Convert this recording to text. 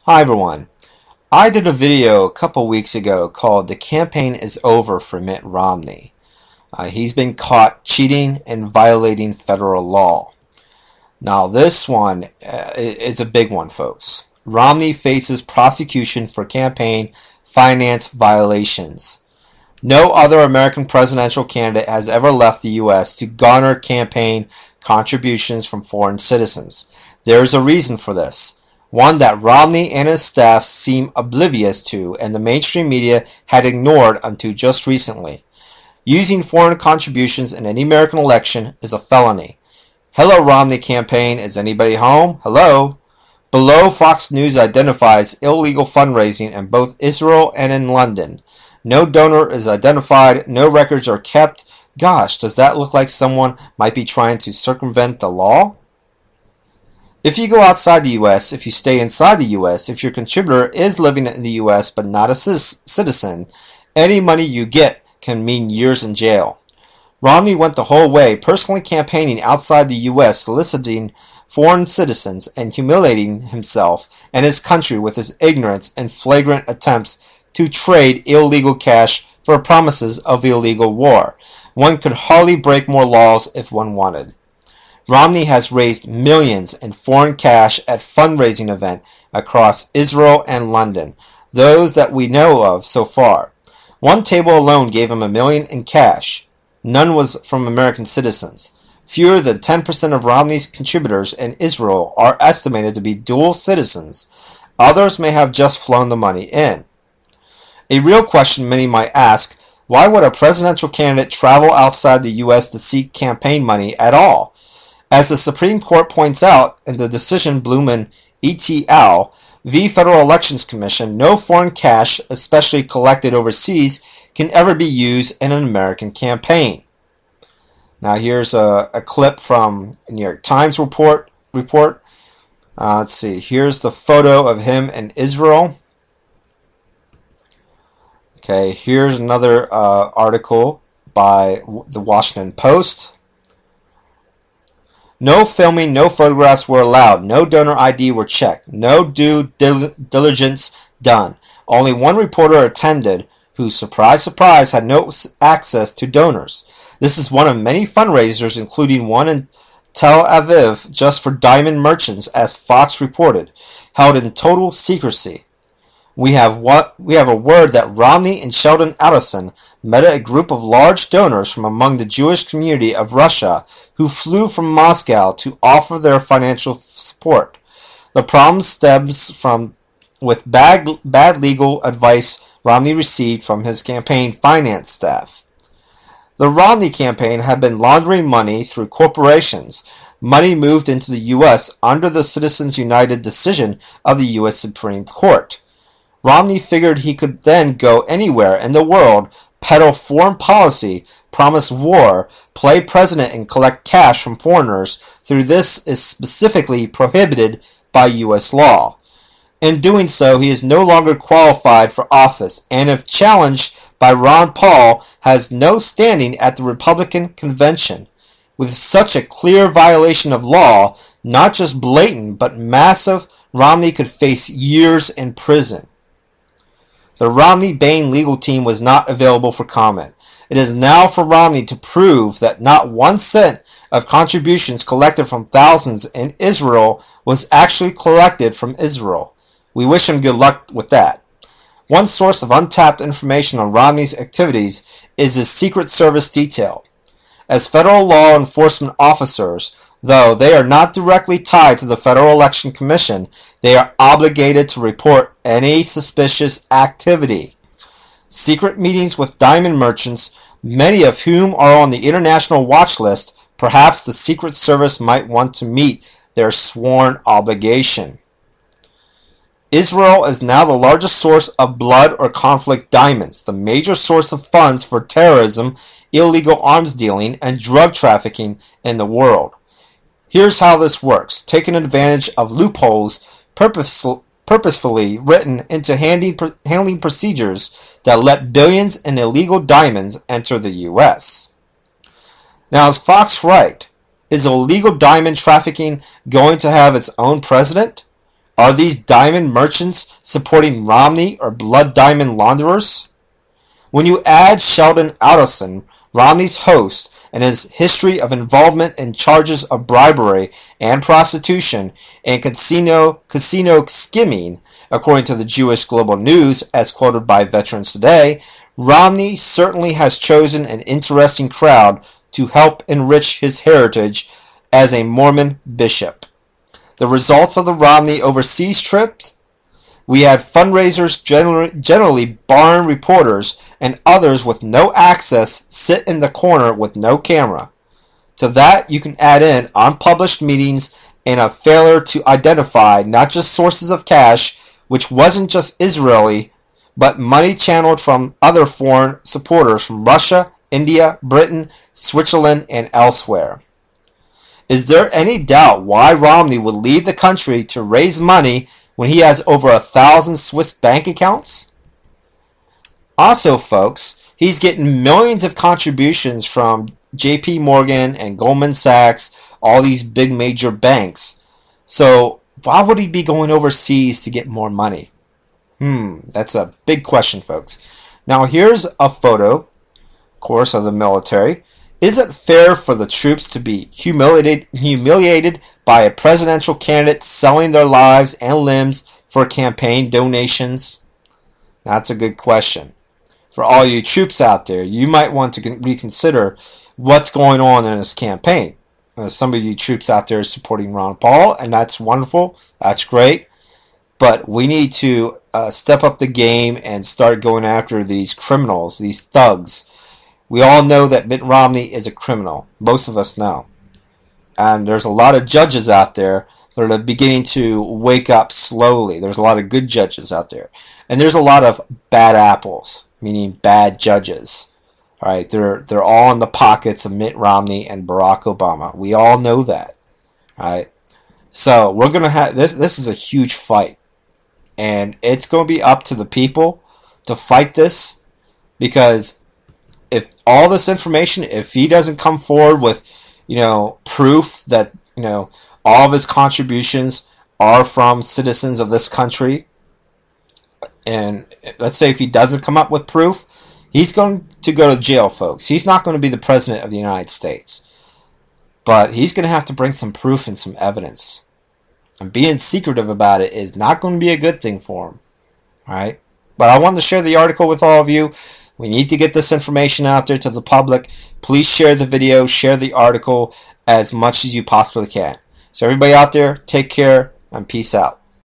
Hi everyone. I did a video a couple weeks ago called "The Campaign is Over for Mitt Romney." He's been caught cheating and violating federal law. Now this one is a big one, folks. Romney faces prosecution for campaign finance violations. No other American presidential candidate has ever left the U.S. to garner campaign contributions from foreign citizens. There is a reason for this. One that Romney and his staff seem oblivious to and the mainstream media had ignored until just recently. Using foreign contributions in any American election is a felony. Hello, Romney campaign. Is anybody home? Hello? Below, Fox News identifies illegal fundraising in both Israel and in London. No donor is identified. No records are kept. Gosh, does that look like someone might be trying to circumvent the law? If you go outside the U.S., if you stay inside the U.S., if your contributor is living in the U.S. but not a citizen, any money you get can mean years in jail. Romney went the whole way, personally campaigning outside the U.S., soliciting foreign citizens and humiliating himself and his country with his ignorance and flagrant attempts to trade illegal cash for promises of illegal war. One could hardly break more laws if one wanted. Romney has raised millions in foreign cash at fundraising events across Israel and London, those that we know of so far. One table alone gave him $1 million in cash. None was from American citizens. Fewer than 10% of Romney's contributors in Israel are estimated to be dual citizens. Others may have just flown the money in. A real question many might ask, why would a presidential candidate travel outside the U.S. to seek campaign money at all? As the Supreme Court points out in the decision Blumen et al. V. Federal Elections Commission, no foreign cash, especially collected overseas, can ever be used in an American campaign. Now here's a clip from a New York Times report. Let's see. Here's the photo of him in Israel. Okay, here's another article by the Washington Post. No filming, no photographs were allowed. No donor ID were checked. No due diligence done. Only one reporter attended who, surprise, surprise, had no access to donors. This is one of many fundraisers, including one in Tel Aviv just for diamond merchants, as Fox reported, held in total secrecy. We have a word that Romney and Sheldon Adelson met a group of large donors from among the Jewish community of Russia who flew from Moscow to offer their financial support. The problem stems from bad legal advice Romney received from his campaign finance staff. The Romney campaign had been laundering money through corporations, money moved into the U.S. under the Citizens United decision of the U.S. Supreme Court. Romney figured he could then go anywhere in the world, peddle foreign policy, promise war, play president, and collect cash from foreigners through this is specifically prohibited by U.S. law. In doing so, he is no longer qualified for office, and if challenged by Ron Paul, has no standing at the Republican convention. With such a clear violation of law, not just blatant but massive, Romney could face years in prison. The Romney-Bain legal team was not available for comment. It is now for Romney to prove that not 1 cent of contributions collected from thousands in Israel was actually collected from Israel. We wish him good luck with that. One source of untapped information on Romney's activities is his Secret Service detail. As federal law enforcement officers, though they are not directly tied to the Federal Election Commission, they are obligated to report any suspicious activity. Secret meetings with diamond merchants, many of whom are on the international watch list, perhaps the Secret Service might want to meet their sworn obligation. Israel is now the largest source of blood or conflict diamonds, the major source of funds for terrorism, illegal arms dealing, and drug trafficking in the world. Here's how this works. Taking advantage of loopholes purposefully written into handling procedures that let billions in illegal diamonds enter the U.S. Now, is Fox right? Is illegal diamond trafficking going to have its own president? Are these diamond merchants supporting Romney or blood diamond launderers? When you add Sheldon Adelson, Romney's host, and his history of involvement in charges of bribery and prostitution and casino skimming, according to the Jewish Global News, as quoted by Veterans Today, Romney certainly has chosen an interesting crowd to help enrich his heritage as a Mormon bishop. The results of the Romney overseas trips? We had fundraisers generally barring reporters, and others with no access sit in the corner with no camera. To that you can add in unpublished meetings and a failure to identify not just sources of cash, which wasn't just Israeli, but money channeled from other foreign supporters from Russia, India, Britain, Switzerland, and elsewhere. Is there any doubt why Romney would leave the country to raise money when he has over 1,000 Swiss bank accounts? Also, folks, he's getting millions of contributions from JP Morgan and Goldman Sachs, all these big major banks. So why would he be going overseas to get more money? That's a big question, folks. Now here's a photo, of course, of the military. Is it fair for the troops to be humiliated by a presidential candidate selling their lives and limbs for campaign donations? That's a good question. For all you troops out there, you might want to reconsider what's going on in this campaign. Some of you troops out there are supporting Ron Paul, and that's wonderful. That's great. But we need to step up the game and start going after these criminals, these thugs. We all know that Mitt Romney is a criminal. Most of us know. And there's a lot of judges out there that are beginning to wake up slowly. There's a lot of good judges out there. And there's a lot of bad apples, meaning bad judges. All right, they're all in the pockets of Mitt Romney and Barack Obama. We all know that. All right. So we're going to have this is a huge fight. And it's going to be up to the people to fight this, because if all this information, if he doesn't come forward with, proof that, all of his contributions are from citizens of this country, and let's say if he doesn't come up with proof, he's going to go to jail, folks. He's not going to be the president of the United States. But he's going to have to bring some proof and some evidence. And being secretive about it is not going to be a good thing for him. Alright? But I wanted to share the article with all of you. We need to get this information out there to the public. Please share the video, share the article as much as you possibly can. So everybody out there, take care and peace out.